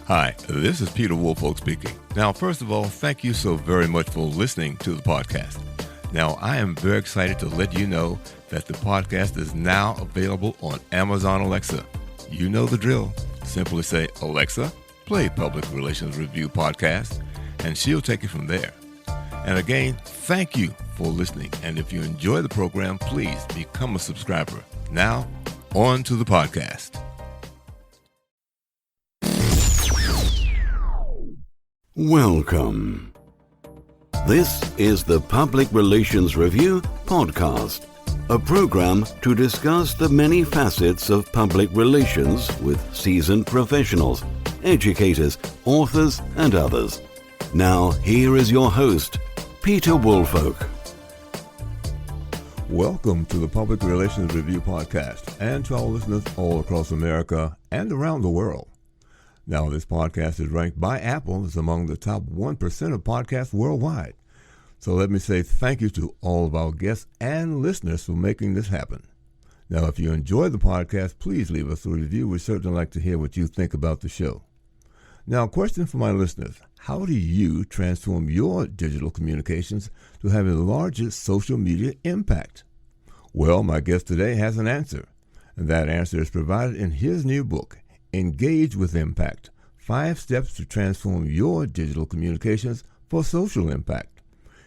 Hi, this is Peter Woolfolk speaking. Now, first of all, thank you so very much for listening to the podcast. Now, I am very excited to let you know that the podcast is now available on Amazon Alexa. You know the drill. Simply say, Alexa, play Public Relations Review Podcast, and she'll take it from there. And again, thank you for listening. And if you enjoy the program, please become a subscriber. Now, on to the podcast. Welcome. This is the Public Relations Review Podcast, a program to discuss the many facets of public relations with seasoned professionals, educators, authors, and others. Now, here is your host, Peter Woolfolk. Welcome to the Public Relations Review Podcast and to our listeners all across America and around the world. Now, this podcast is ranked by Apple as among the top 1% of podcasts worldwide. So let me say thank you to all of our guests and listeners for making this happen. Now, if you enjoy the podcast, please leave us a review. We'd certainly like to hear what you think about the show. Now, a question for my listeners. How do you transform your digital communications to have a larger social media impact? Well, my guest today has an answer, and that answer is provided in his new book, Engage with Impact, 5 Steps to Transform Your Digital Communications for Social Impact.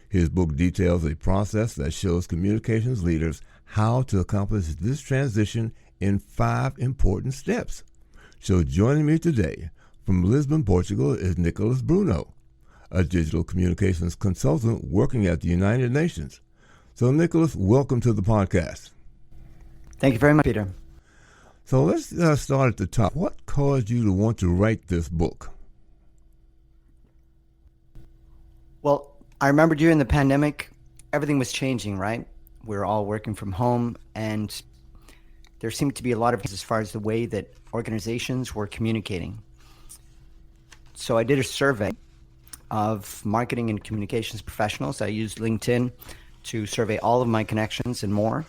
His book details a process that shows communications leaders how to accomplish this transition in 5 important steps. So joining me today from Lisbon, Portugal is Nicolas Bruneau, a digital communications consultant working at the United Nations. So Nicolas, welcome to the podcast. Thank you very much, Peter. So let's start at the top. What caused you to want to write this book? Well, I remember during the pandemic, everything was changing, right? We were all working from home, and there seemed to be a lot of as far as the way that organizations were communicating. So I did a survey of marketing and communications professionals. I used LinkedIn to survey all of my connections and more.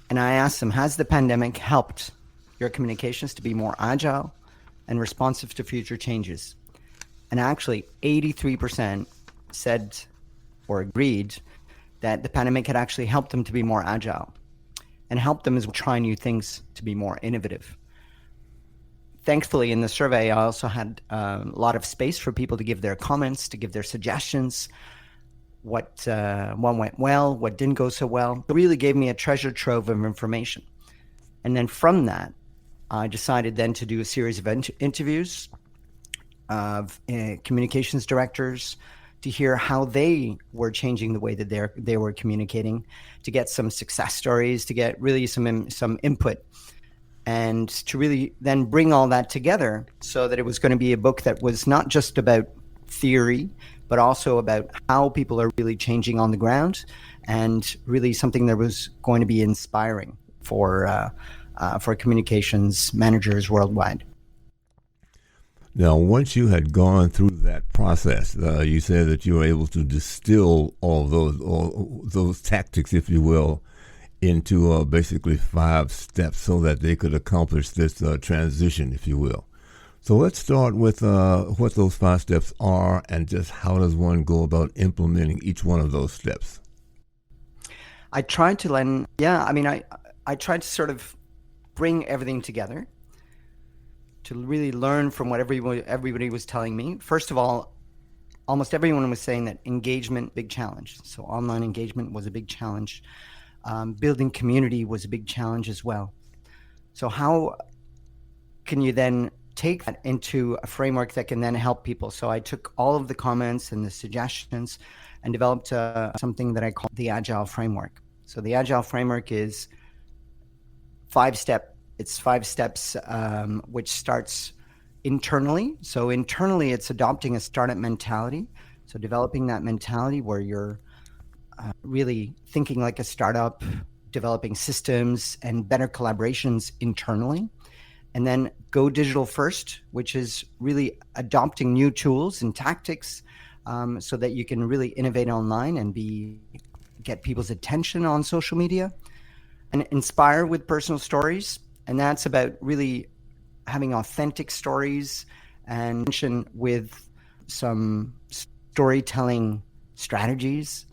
And I asked them, has the pandemic helped your communications to be more agile and responsive to future changes? And actually, 83% said or agreed that the pandemic had actually helped them to be more agile and helped them as we try new things to be more innovative. Thankfully, in the survey, I also had a lot of space for people to give their comments, to give their suggestions, what went well, what didn't go so well. It really gave me a treasure trove of information. And then from that, I decided then to do a series of interviews of communications directors to hear how they were changing the way that they were communicating, to get some success stories, to get really some input, and to really then bring all that together so that it was going to be a book that was not just about theory, but also about how people are really changing on the ground, and really something that was going to be inspiring for communications managers worldwide. Now, once you had gone through that process, you said that you were able to distill all those tactics, if you will, into basically 5 steps so that they could accomplish this transition, if you will. So let's start with what those 5 steps are and just how does one go about implementing each one of those steps? I tried to I tried to sort of bring everything together to really learn from what everybody was telling me. First of all, almost everyone was saying that engagement, big challenge. So online engagement was a big challenge. Building community was a big challenge as well. So how can you then take that into a framework that can then help people? So I took all of the comments and the suggestions and developed something that I call the Agile Framework. So the Agile Framework is 5 steps, which starts internally. So internally, it's adopting a startup mentality. So developing that mentality where you're really thinking like a startup, developing systems and better collaborations internally. And then go digital first, which is really adopting new tools and tactics so that you can really innovate online and get people's attention on social media. And inspire with personal stories. And that's about really having authentic stories and with some storytelling strategies,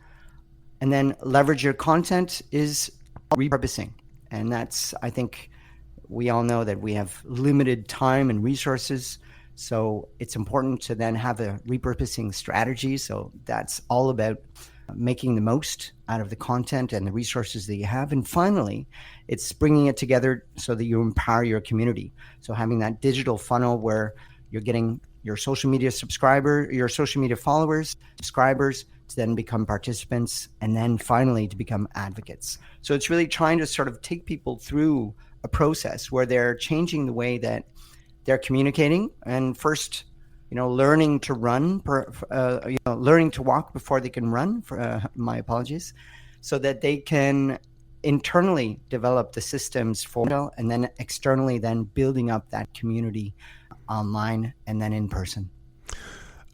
and then leverage your content is repurposing. And that's, I think, we all know that we have limited time and resources. So it's important to then have a repurposing strategy. So that's all about making the most out of the content and the resources that you have. And finally, it's bringing it together so that you empower your community. So having that digital funnel where you're getting your social media followers, subscribers, to then become participants, and then finally to become advocates. So it's really trying to sort of take people through a process where they're changing the way that they're communicating, and first, learning to run, learning to walk before they can run, my apologies, so that they can internally develop the systems for, and then externally then building up that community online and then in person.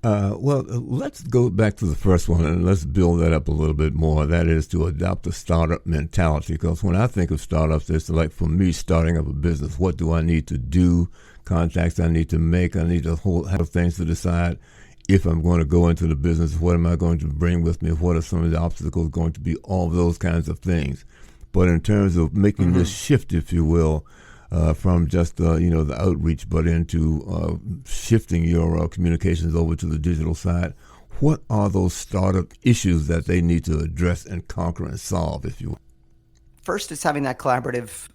Well, let's go back to the first one and let's build that up a little bit more. That is to adopt a startup mentality. Because when I think of startups, it's like, for me, starting up a business. What do I need to do? Contacts I need to make. I need to have things to decide if I'm going to go into the business. What am I going to bring with me? What are some of the obstacles going to be? All those kinds of things. But in terms of making this shift, if you will, from just the outreach, but into shifting your communications over to the digital side, what are those startup issues that they need to address and conquer and solve, if you will? First, it's having that collaborative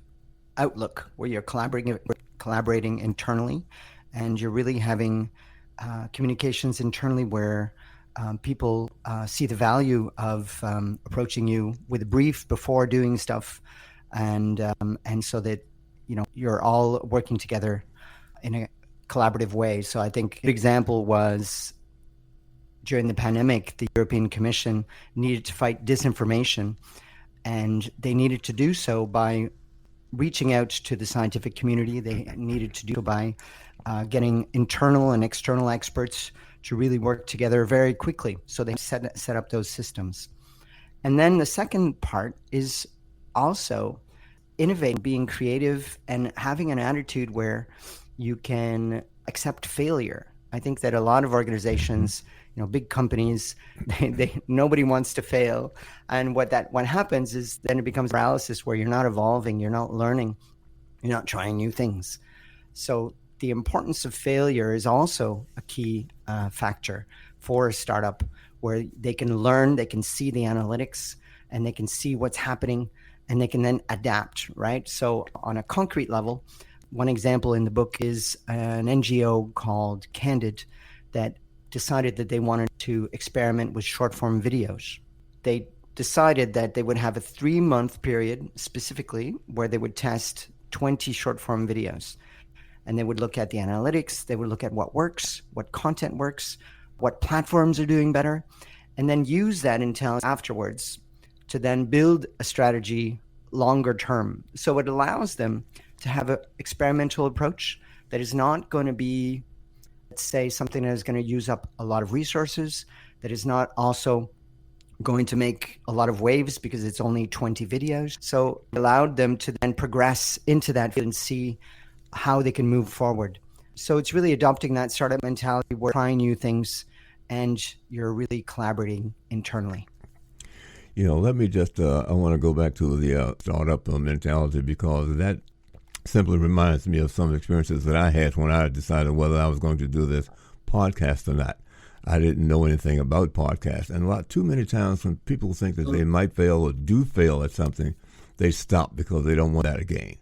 outlook where you're collaborating internally, and you're really having communications internally where people see the value of approaching you with a brief before doing stuff, and so that you're all working together in a collaborative way. So I think an example was during the pandemic, the European Commission needed to fight disinformation, and they needed to do so by reaching out to the scientific community. They needed to do so by getting internal and external experts to really work together very quickly. So they set up those systems. And then the second part is also innovating, being creative, and having an attitude where you can accept failure. I think that a lot of organizations, big companies, nobody wants to fail. And what happens is then it becomes paralysis where you're not evolving, you're not learning, you're not trying new things. So the importance of failure is also a key factor for a startup, where they can learn, they can see the analytics, and they can see what's happening, and they can then adapt, right? So on a concrete level, one example in the book is an NGO called Candid that decided that they wanted to experiment with short-form videos. They decided that they would have a 3-month period specifically where they would test 20 short-form videos. And they would look at the analytics, they would look at what works, what content works, what platforms are doing better, and then use that intelligence afterwards to then build a strategy longer term. So it allows them to have an experimental approach that is not going to be, let's say, something that is going to use up a lot of resources, that is not also going to make a lot of waves because it's only 20 videos. So it allowed them to then progress into that field and see how they can move forward. So it's really adopting that startup mentality where you're trying new things and you're really collaborating internally. Let me just, I want to go back to the startup mentality, because that simply reminds me of some experiences that I had when I decided whether I was going to do this podcast or not. I didn't know anything about podcasts. And too many times when people think that they might fail or do fail at something, they stop because they don't want that again.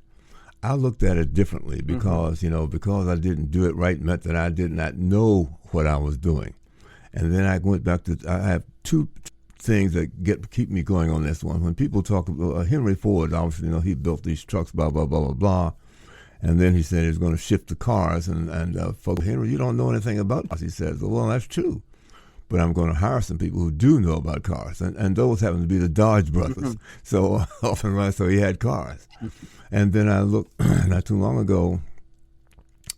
I looked at it differently because, because I didn't do it right meant that I did not know what I was doing. And then I went back to, I have two things that keep me going on this one. When people talk about Henry Ford, obviously, he built these trucks, blah, blah, blah, blah, blah. And then he said he was going to shift the cars. And folks, Henry, you don't know anything about cars. He says, well, that's true. But I'm going to hire some people who do know about cars. And those happen to be the Dodge brothers. So so he had cars. And then I looked not too long ago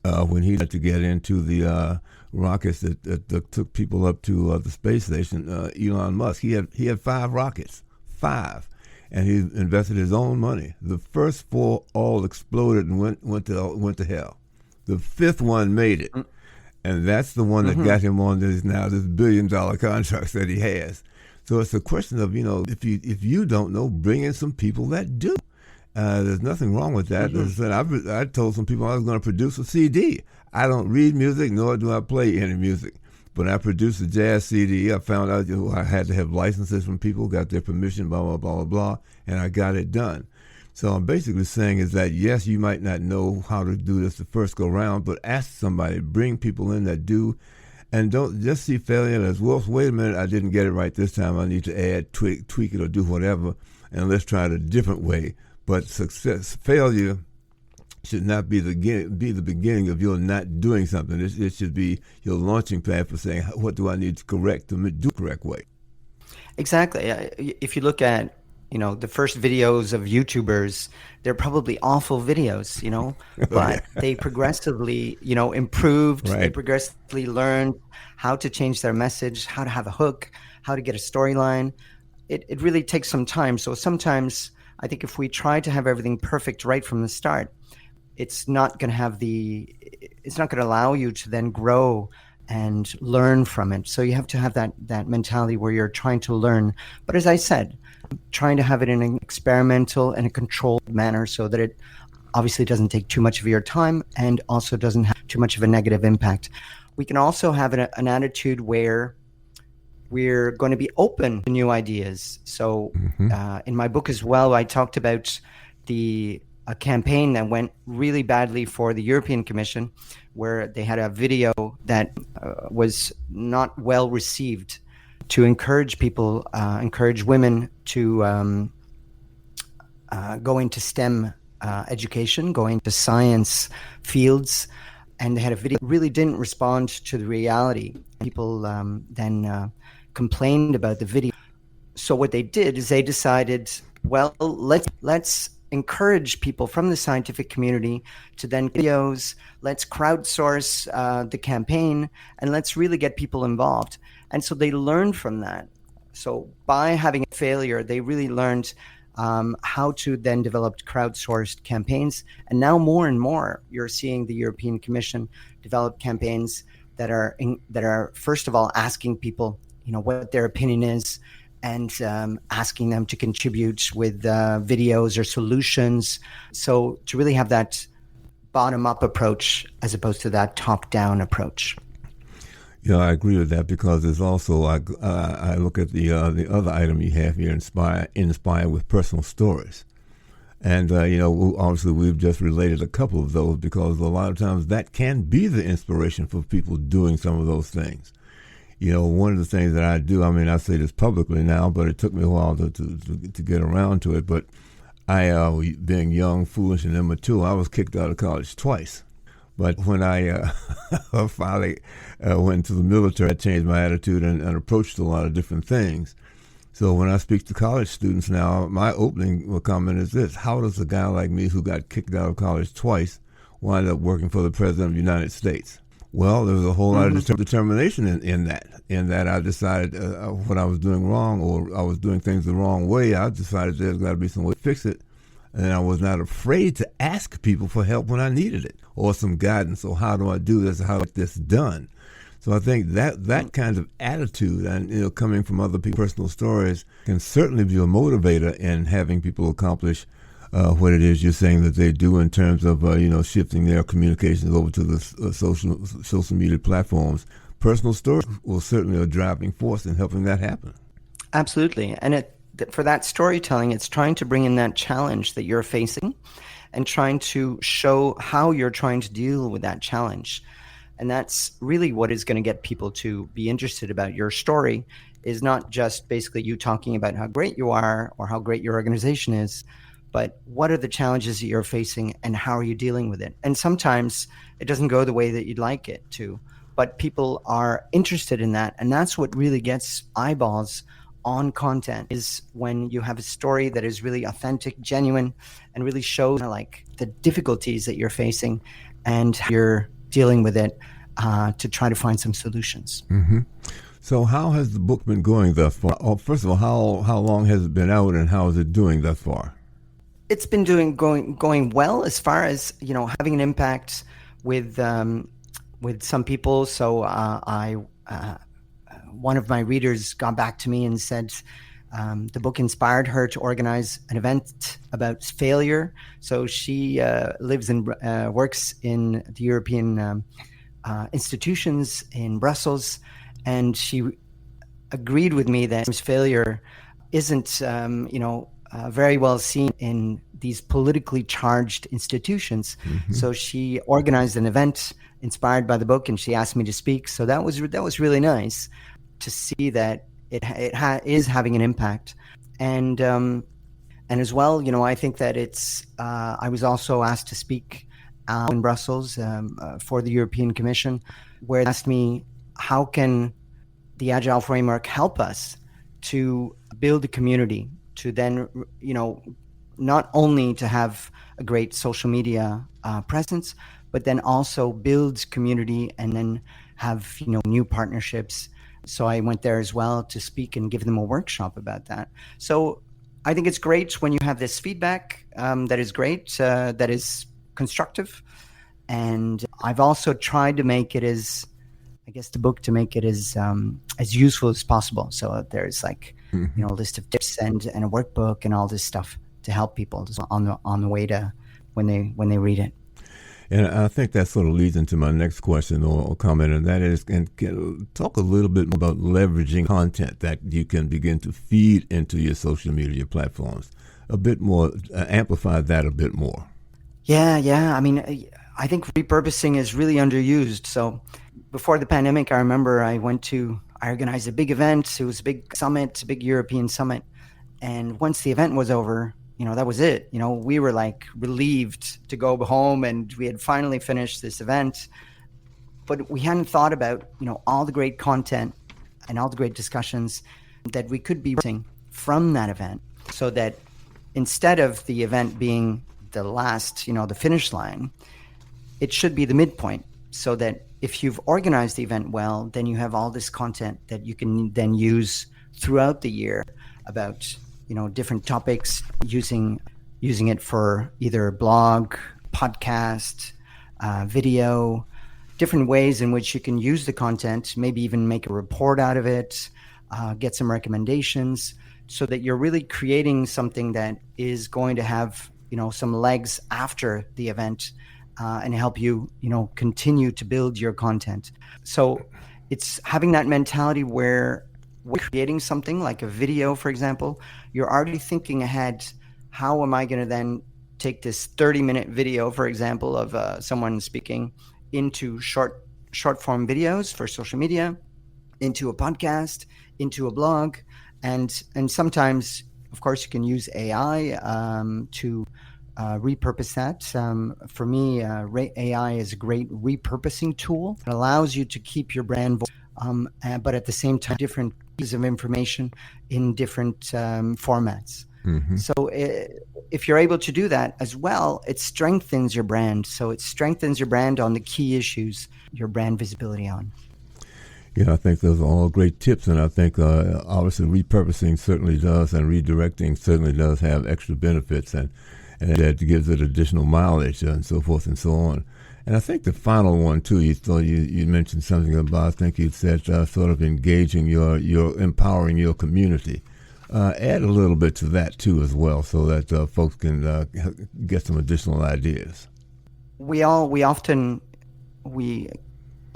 when he had to get into the rockets that took people up to the space station, Elon Musk. He had 5 rockets, 5, and he invested his own money. The first 4 all exploded and went to hell. The 5th one made it, And that's the one that got him on this $1 billion contracts that he has. So it's a question of, if you don't know, bring in some people that do. There's nothing wrong with that. As I said, I told some people I was going to produce a CD. I don't read music, nor do I play any music. But I produced a jazz CD. I found out I had to have licenses from people, got their permission, blah, blah, blah, blah, blah, and I got it done. So I'm basically saying is that, yes, you might not know how to do this the first go round, but ask somebody, bring people in that do, and don't just see failure as, well, wait a minute, I didn't get it right this time. I need to add, tweak it, or do whatever, and let's try it a different way. But failure should not be the beginning of your not doing something. It should be your launching pad for saying, what do I need to correct to do the correct way? Exactly. If you look at, the first videos of YouTubers, they're probably awful videos, but they progressively, improved. Right. They progressively learned how to change their message, how to have a hook, how to get a storyline. It really takes some time. So sometimes I think if we try to have everything perfect right from the start, it's not going to allow you to then grow and learn from it. So you have to have that mentality where you're trying to learn. But as I said, trying to have it in an experimental and a controlled manner so that it obviously doesn't take too much of your time and also doesn't have too much of a negative impact. We can also have an attitude where we're going to be open to new ideas. So in my book as well, I talked about a campaign that went really badly for the European Commission, where they had a video that was not well received to encourage people, encourage women to go into STEM education, go into science fields. And they had a video that really didn't respond to the reality. People then complained about the video. So what they did is they decided, well, let's encourage people from the scientific community to then videos, let's crowdsource the campaign, and let's really get people involved. And so they learned from that. So by having a failure, they really learned how to then develop crowdsourced campaigns. And now more and more, you're seeing the European Commission develop campaigns that are first of all asking people, what their opinion is, and asking them to contribute with videos or solutions. So to really have that bottom-up approach as opposed to that top-down approach. Yeah, I agree with that, because there's also, I look at the other item you have here, inspire with personal stories. And, obviously we've just related a couple of those, because a lot of times that can be the inspiration for people doing some of those things. One of the things that I do, I say this publicly now, but it took me a while to get around to it. But I, being young, foolish, and immature, I was kicked out of college twice. But when I finally went to the military, I changed my attitude and approached a lot of different things. So when I speak to college students now, my opening comment is this: how does a guy like me who got kicked out of college twice wind up working for the President of the United States? Well, there was a whole lot of determination in that I decided what I was doing wrong, or I was doing things the wrong way. I decided there's got to be some way to fix it. And I was not afraid to ask people for help when I needed it, or some guidance. So how do I do this? How do I get this done? So I think that kind of attitude, and coming from other people's personal stories, can certainly be a motivator in having people accomplish what it is you're saying that they do in terms of shifting their communications over to the social media platforms. Personal stories will certainly be a driving force in helping that happen. Absolutely, and for that storytelling, it's trying to bring in that challenge that you're facing, and trying to show how you're trying to deal with that challenge. And that's really what is going to get people to be interested about your story, is not just basically you talking about how great you are or how great your organization is, but what are the challenges that you're facing and how are you dealing with it? And sometimes it doesn't go the way that you'd like it to, but people are interested in that. And that's what really gets eyeballs on content, is when you have a story that is really authentic, genuine, and really shows like the difficulties that you're facing and how you're dealing with it to try to find some solutions. Mm-hmm. So how has the book been going thus far? First of all, how long has it been out, and how is it doing thus far? It's been going well, as far as having an impact with with some people. So one of my readers got back to me and said the book inspired her to organize an event about failure. So she lives and works in the European institutions in Brussels, and she agreed with me that failure isn't, very well seen in these politically charged institutions. Mm-hmm. So she organized an event inspired by the book, and she asked me to speak. So that was really nice to see that it is having an impact. And as well, I think that it's. I was also asked to speak in Brussels for the European Commission, where they asked me, how can the Agile Framework help us to build a community, to then, not only to have a great social media presence, but then also build community and then have, new partnerships. So I went there as well to speak and give them a workshop about that. So I think it's great when you have this feedback that is great, that is constructive. And I've also tried to make it the book to make it as useful as possible. So there's like, a list of tips and a workbook and all this stuff to help people on the way to when they read it. And I think that sort of leads into my next question or comment, and that is, can talk a little bit more about leveraging content that you can begin to feed into your social media platforms. A bit more, amplify that a bit more. Yeah. I mean, I think repurposing is really underused. So before the pandemic, I remember I organized a big event. It was a big summit, a big European summit. And once the event was over, that was it. We were like relieved to go home, and we had finally finished this event. But we hadn't thought about, all the great content and all the great discussions that we could be using from that event, so that instead of the event being the last, the finish line, it should be the midpoint, so that if you've organized the event well, then you have all this content that you can then use throughout the year about, different topics, using it for either blog, podcast, video, different ways in which you can use the content, maybe even make a report out of it, get some recommendations, so that you're really creating something that is going to have, some legs after the event, and help you, continue to build your content. So it's having that mentality where we're creating something like a video, for example, you're already thinking ahead, how am I going to then take this 30-minute video, for example, of someone speaking into short form videos for social media, into a podcast, into a blog, and sometimes, of course, you can use AI to repurpose that. For me, AI is a great repurposing tool. It allows you to keep your brand voice, but at the same time, different pieces of information in different formats. Mm-hmm. So if you're able to do that as well, it strengthens your brand. So it strengthens your brand on the key issues, your brand visibility on. Yeah, I think those are all great tips, and I think obviously repurposing certainly does, and redirecting certainly does have extra benefits, and that gives it additional mileage and so forth and so on. And I think the final one too, you mentioned something about, I think you said sort of engaging your empowering your community. Add a little bit to that too as well, so that folks can get some additional ideas. We often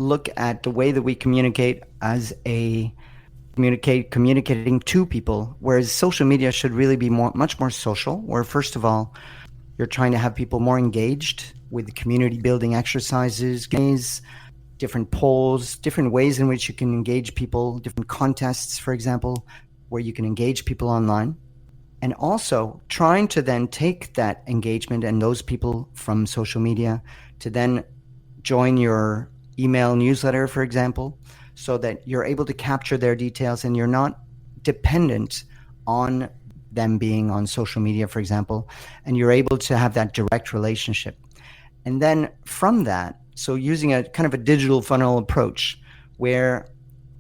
look at the way that we communicate as communicating to people, whereas social media should really be much more social, where first of all, you're trying to have people more engaged with the community building exercises, different polls, different ways in which you can engage people, different contests, for example, where you can engage people online. And also trying to then take that engagement and those people from social media to then join your email newsletter, for example, so that you're able to capture their details and you're not dependent on them being on social media, for example, and you're able to have that direct relationship. And then from that, so using a kind of a digital funnel approach, where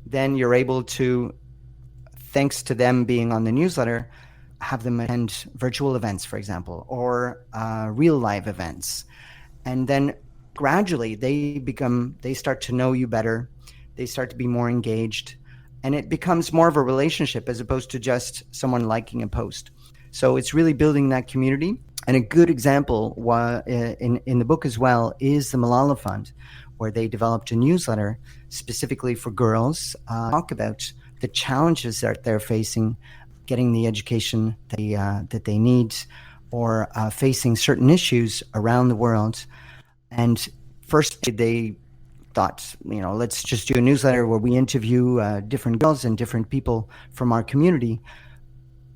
then you're able to, thanks to them being on the newsletter, have them attend virtual events, for example, or real live events. And then gradually they start to know you better. They start to be more engaged, and it becomes more of a relationship as opposed to just someone liking a post. So it's really building that community. And a good example in the book as well is the Malala Fund, where they developed a newsletter specifically for girls, talk about the challenges that they're facing, getting the education that they need, or facing certain issues around the world. And first they thought, let's just do a newsletter where we interview different girls and different people from our community.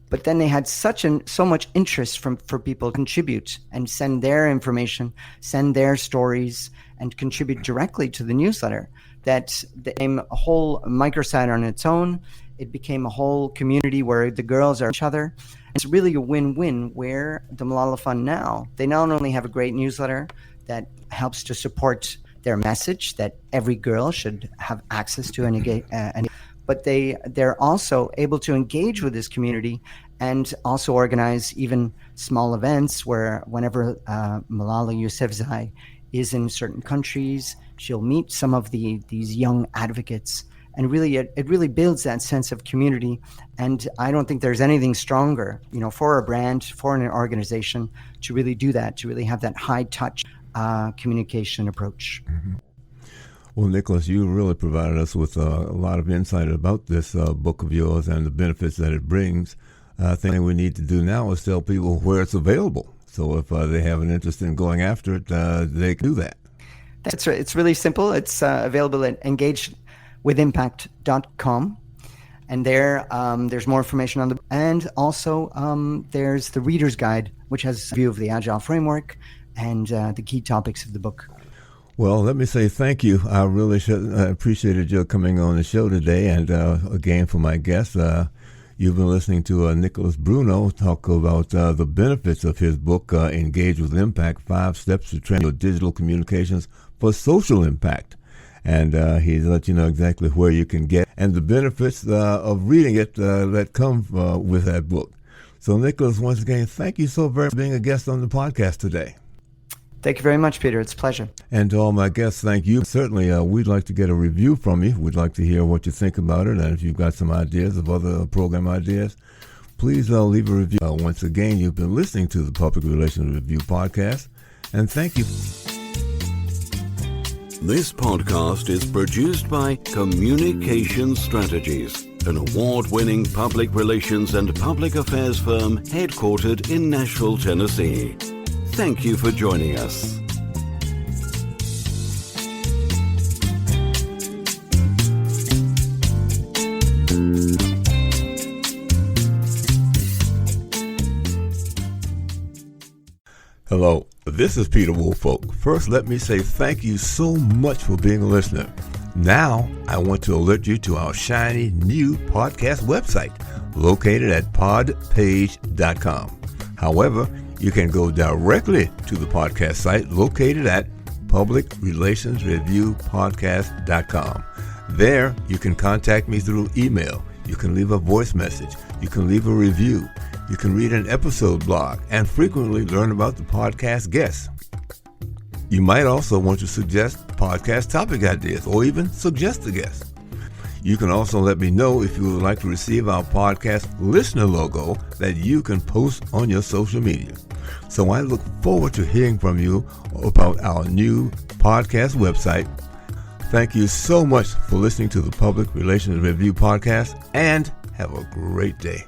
But then they had so much interest for people to contribute and send their information, send their stories, and contribute directly to the newsletter that became a whole microsite on its own. It became a whole community where the girls are each other. It's really a win-win where the Malala Fund now, they not only have a great newsletter that helps to support their message that every girl should have access to, but they're also able to engage with this community and also organize even small events where whenever Malala Yousafzai is in certain countries, she'll meet some of these young advocates. And really, it really builds that sense of community. And I don't think there's anything stronger, for a brand, for an organization to really do that, to really have that high touch communication approach. Mm-hmm. Well, Nicolas, you really provided us with a lot of insight about this book of yours and the benefits that it brings. I think we need to do now is tell people where it's available. So if they have an interest in going after it, they can do that. That's right. It's really simple. It's available at engagewithimpact.com. And there's more information on the book. And also there's the Reader's Guide, which has a view of the Agile Framework and the key topics of the book. Well, let me say thank you. I really appreciated your coming on the show today. And again, for my guest, you've been listening to Nicolas Bruneau talk about the benefits of his book, Engage with Impact, 5 Steps to Train Your Digital Communications for Social Impact. And he's let you know exactly where you can get and the benefits of reading it that come with that book. So, Nicolas, once again, thank you so very much for being a guest on the podcast today. Thank you very much, Peter. It's a pleasure. And to all my guests, thank you. Certainly, we'd like to get a review from you. We'd like to hear what you think about it. And if you've got some ideas of other program ideas, please leave a review. Once again, you've been listening to the Public Relations Review podcast. And thank you. This podcast is produced by Communication Strategies, an award-winning public relations and public affairs firm headquartered in Nashville, Tennessee. Thank you for joining us. Hello, this is Peter Woolfolk. First, let me say thank you so much for being a listener. Now, I want to alert you to our shiny new podcast website located at podpage.com. However, you can go directly to the podcast site located at publicrelationsreviewpodcast.com. There, you can contact me through email. You can leave a voice message. You can leave a review. You can read an episode blog and frequently learn about the podcast guests. You might also want to suggest podcast topic ideas or even suggest a guest. You can also let me know if you would like to receive our podcast listener logo that you can post on your social media. So I look forward to hearing from you about our new podcast website. Thank you so much for listening to the Public Relations Review podcast and have a great day.